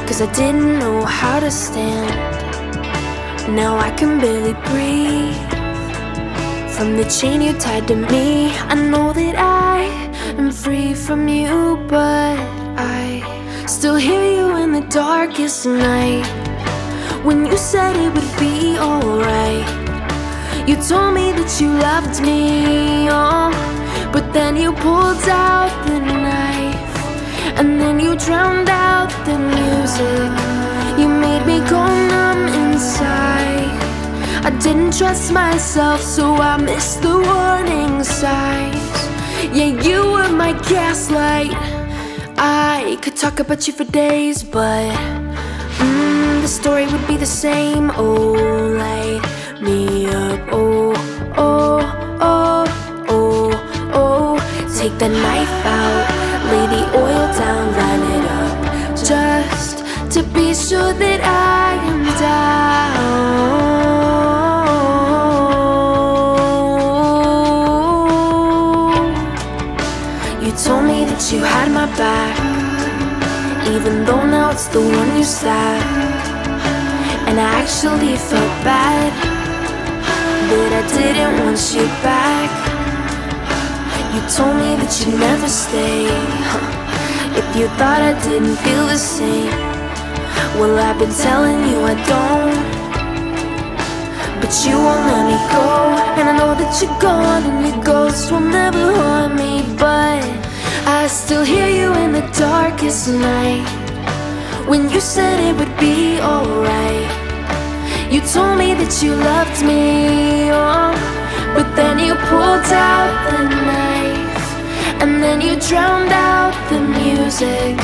B: cause I didn't know how to stand. Now I can barely breathe from the chain you tied to me. I know that I am free from you, but I still hear you in the darkest night. When you said it would be alright, you told me that you loved me, oh, but then you pulled out the knife, and then you drowned out the music. You made me go numb inside. I didn't trust myself, so I missed the warning signs. Yeah, you were my gaslight. I could talk about you for days, but the story would be the same. Oh, light me up. Oh, oh, oh, oh, oh. Take the knife out, lay the oil down, line it up, just to be sure that I am down. You told me that you had my back, even though now it's the one you stabbed. And I actually felt bad that I didn't want you back. You told me that you'd never stay, if you thought I didn't feel the same. Well, I've been telling you I don't, but you won't let me go. And I know that you're gone and your ghost will never haunt me, but I still hear you in the darkest night, when you said it would be alright. You told me that you loved me, oh, but then you pulled out the knife, and then you drowned out the music.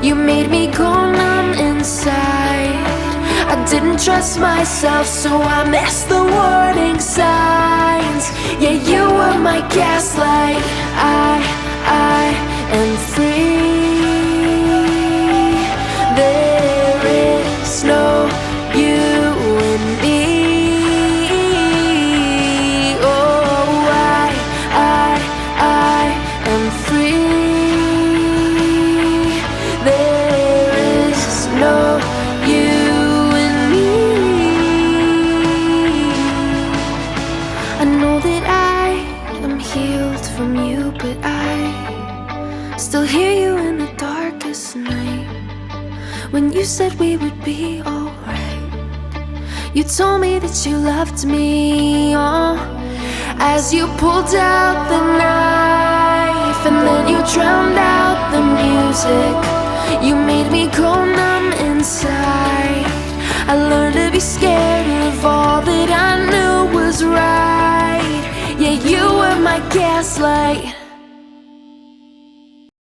B: You made me go numb inside. I didn't trust myself, so I missed the warning signs. Yeah, you were my gaslight. I am free. There is no you and me. Oh, I am free. There is no you and me. I know that I am healed from you, but I still hear you in the darkest night, when you said we would be alright. You told me that you loved me, oh, as you pulled out the knife, and then you drowned out the music. You made me go numb inside. I learned to be scared of all that I knew was right. Yeah, you were my gaslight.